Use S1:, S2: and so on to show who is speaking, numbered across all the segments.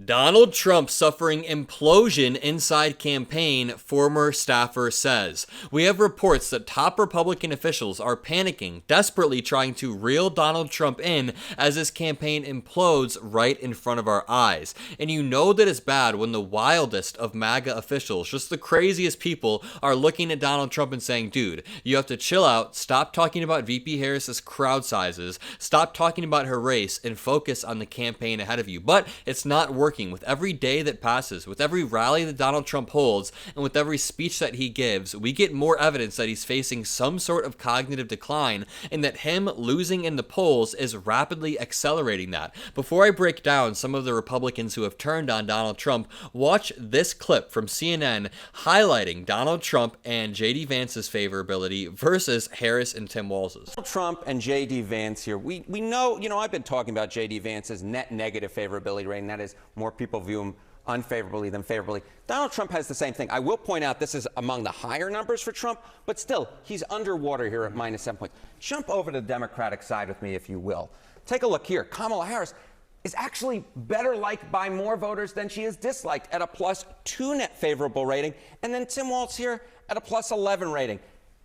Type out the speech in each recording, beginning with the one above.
S1: Donald Trump suffering implosion inside campaign, former staffer says. We have reports that top Republican officials are panicking, desperately trying to reel Donald Trump in as his campaign implodes right in front of our eyes. And you know that it's bad when the wildest of MAGA officials, just the craziest people, are looking at Donald Trump and saying, dude, you have to chill out, stop talking about VP Harris's crowd sizes, stop talking about her race, and focus on the campaign ahead of you. But it's not working. With every day that passes, with every rally that Donald Trump holds, and with every speech that he gives, we get more evidence that he's facing some sort of cognitive decline, and that him losing in the polls is rapidly accelerating that. Before I break down some of the Republicans who have turned on Donald Trump, watch this clip from CNN highlighting Donald Trump and J.D. Vance's favorability versus Harris and Tim Walz's.
S2: Donald Trump and J.D. Vance here. We know, I've been talking about J.D. Vance's net negative favorability rating. That is, more people view him unfavorably than favorably. Donald Trump has the same thing. I will point out this is among the higher numbers for Trump, but still, he's underwater here at -7 points. Jump over to the Democratic side with me, if you will. Take a look here. Kamala Harris is actually better liked by more voters than she is disliked at a +2 net favorable rating, and then Tim Walz here at a +11 rating.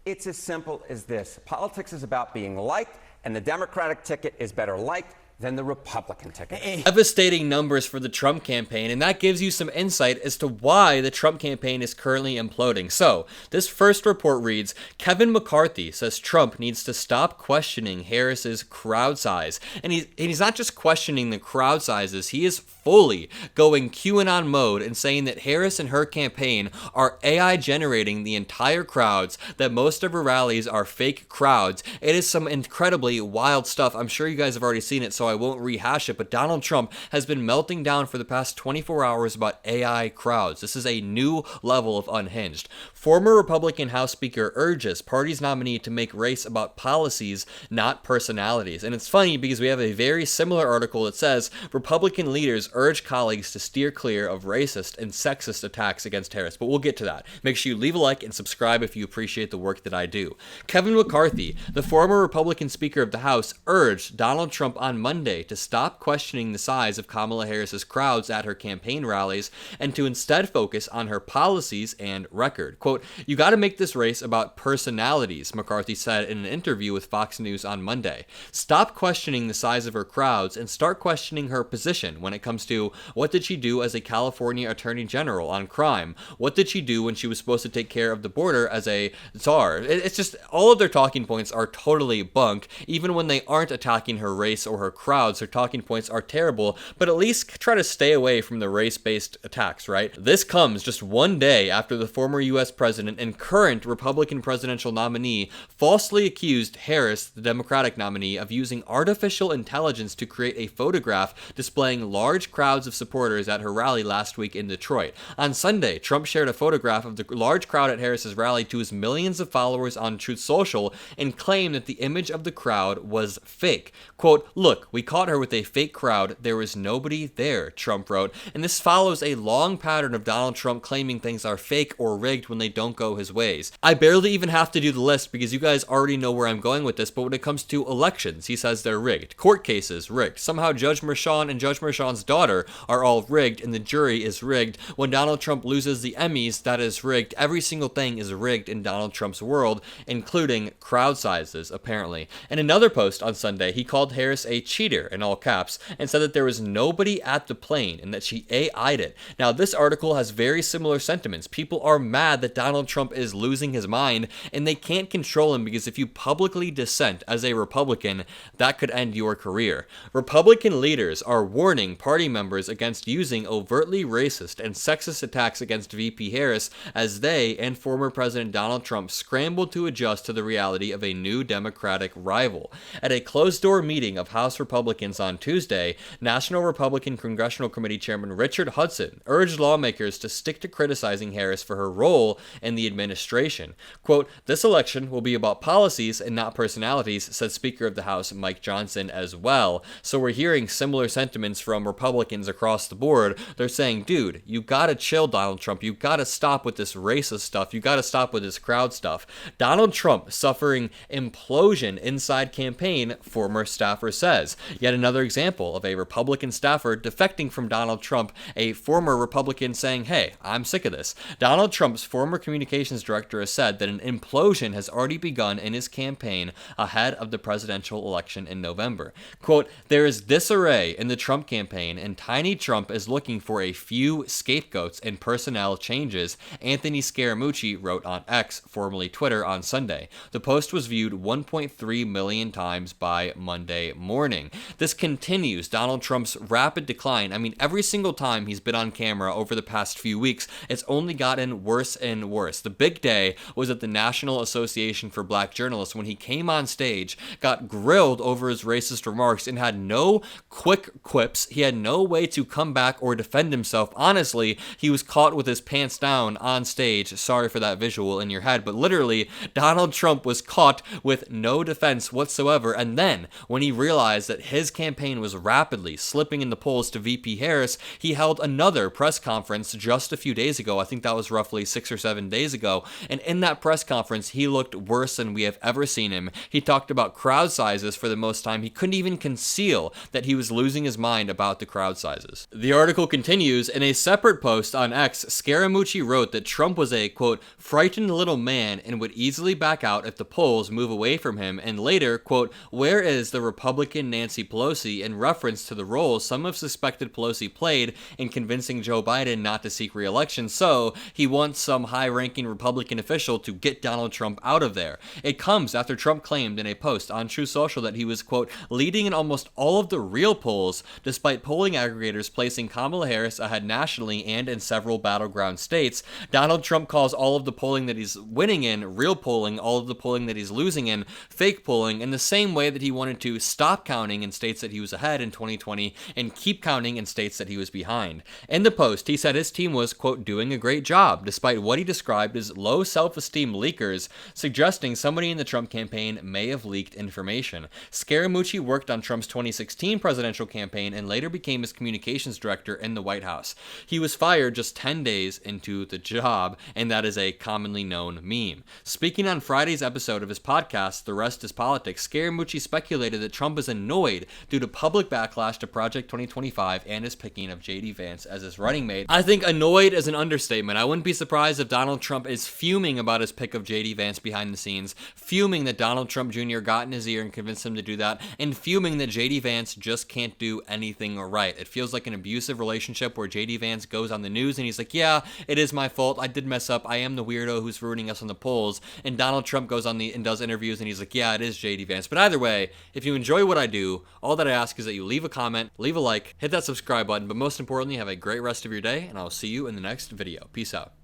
S2: It's as simple as this. Politics is about being liked, and the Democratic ticket is better liked than the Republican ticket.
S1: Devastating numbers for the Trump campaign, and that gives you some insight as to why the Trump campaign is currently imploding. So, this first report reads, Kevin McCarthy says Trump needs to stop questioning Harris's crowd size. And he's not just questioning the crowd sizes, he is fully going QAnon mode and saying that Harris and her campaign are AI generating the entire crowds, that most of her rallies are fake crowds. It is some incredibly wild stuff. I'm sure you guys have already seen it, so I won't rehash it, but Donald Trump has been melting down for the past 24 hours about AI crowds. This is a new level of unhinged. Former Republican House Speaker urges party's nominee to make race about policies, not personalities. And it's funny because we have a very similar article that says Republican leaders urge colleagues to steer clear of racist and sexist attacks against Harris. But we'll get to that. Make sure you leave a like and subscribe if you appreciate the work that I do. Kevin McCarthy, the former Republican Speaker of the House, urged Donald Trump on Monday to stop questioning the size of Kamala Harris's crowds at her campaign rallies and to instead focus on her policies and record. Quote, you got to make this race about personalities, McCarthy said in an interview with Fox News on Monday. Stop questioning the size of her crowds and start questioning her position when it comes to what did she do as a California Attorney General on crime? What did she do when she was supposed to take care of the border as a czar? It's just all of their talking points are totally bunk, even when they aren't attacking her race or her crowds. Her talking points are terrible, but at least try to stay away from the race-based attacks, right? This comes just one day after the former U.S. president and current Republican presidential nominee falsely accused Harris, the Democratic nominee, of using artificial intelligence to create a photograph displaying large crowds of supporters at her rally last week in Detroit. On Sunday, Trump shared a photograph of the large crowd at Harris's rally to his millions of followers on Truth Social and claimed that the image of the crowd was fake. Quote, look, we caught her with a fake crowd. There was nobody there, Trump wrote. And this follows a long pattern of Donald Trump claiming things are fake or rigged when they don't go his ways. I barely even have to do the list because you guys already know where I'm going with this, but when it comes to elections, he says they're rigged. Court cases, rigged. Somehow Judge Merchan and Judge Merchan's daughter are all rigged and the jury is rigged. When Donald Trump loses the Emmys, that is rigged. Every single thing is rigged in Donald Trump's world, including crowd sizes, apparently. In another post on Sunday, he called Harris a cheater, in all caps, and said that there was nobody at the plane and that she AI'd it. Now, this article has very similar sentiments. People are mad that Donald Trump is losing his mind, and they can't control him because if you publicly dissent as a Republican, that could end your career. Republican leaders are warning party members against using overtly racist and sexist attacks against VP Harris as they and former President Donald Trump scramble to adjust to the reality of a new Democratic rival. At a closed-door meeting of House Republicans on Tuesday, National Republican Congressional Committee Chairman Richard Hudson urged lawmakers to stick to criticizing Harris for her role in the administration. Quote, this election will be about policies and not personalities, said Speaker of the House Mike Johnson as well. So we're hearing similar sentiments from Republicans across the board. They're saying, dude, you gotta chill, Donald Trump. You gotta stop with this racist stuff. You gotta stop with this crowd stuff. Donald Trump suffering implosion inside campaign, former staffer says. Yet another example of a Republican staffer defecting from Donald Trump, a former Republican saying, hey, I'm sick of this. Donald Trump's former communications director has said that an implosion has already begun in his campaign ahead of the presidential election in November. Quote, there is disarray in the Trump campaign, and Tiny Trump is looking for a few scapegoats and personnel changes, Anthony Scaramucci wrote on X, formerly Twitter, on Sunday. The post was viewed 1.3 million times by Monday morning. This continues Donald Trump's rapid decline. I mean, every single time he's been on camera over the past few weeks, it's only gotten worse and worse. The big day was at the National Association for Black Journalists when he came on stage, got grilled over his racist remarks, and had no quick quips. He had no way to come back or defend himself. Honestly, he was caught with his pants down on stage. Sorry for that visual in your head, but literally, Donald Trump was caught with no defense whatsoever. And then, when he realized that his campaign was rapidly slipping in the polls to VP Harris, he held another press conference just a few days ago. I think that was roughly 6 or 7 days ago. And in that press conference, he looked worse than we have ever seen him. He talked about crowd sizes for the most time. He couldn't even conceal that he was losing his mind about the crowd sizes. The article continues. In a separate post on X, Scaramucci wrote that Trump was a, quote, frightened little man and would easily back out if the polls move away from him, and later, quote, where is the Republican Nancy Pelosi, in reference to the role some have suspected Pelosi played in convincing Joe Biden not to seek re-election, so he wants some high-ranking Republican official to get Donald Trump out of there. It comes after Trump claimed in a post on True Social that he was, quote, leading in almost all of the real polls, despite polling aggregators placing Kamala Harris ahead nationally and in several battleground states. Donald Trump calls all of the polling that he's winning in real polling, all of the polling that he's losing in fake polling, in the same way that he wanted to stop counting in states that he was ahead in 2020 and keep counting in states that he was behind. In the post, he said his team was, quote, doing a great job, despite what he described as low self-esteem leakers, suggesting somebody in the Trump campaign may have leaked information. Scaramucci worked on Trump's 2016 presidential campaign and later became his communications director in the White House. He was fired just 10 days into the job, and that is a commonly known meme. Speaking on Friday's episode of his podcast, The Rest is Politics, Scaramucci speculated that Trump is annoyed due to public backlash to Project 2025 and his picking of J.D. Vance as his running mate. I think annoyed is an understatement. I wouldn't be surprised if Donald Trump is fuming about his pick of J.D. Vance behind the scenes, fuming that Donald Trump Jr. got in his ear and convinced him to do that, and fuming that J.D. Vance just can't do anything right. It feels like an abusive relationship where J.D. Vance goes on the news and he's like, yeah, it is my fault. I did mess up. I am the weirdo who's ruining us on the polls. And Donald Trump goes on and does interviews and he's like, yeah, it is J.D. Vance. But either way, if you enjoy what I do, all that I ask is that you leave a comment, leave a like, hit that subscribe button, but most importantly, have a great rest of your day, and I'll see you in the next video. Peace out.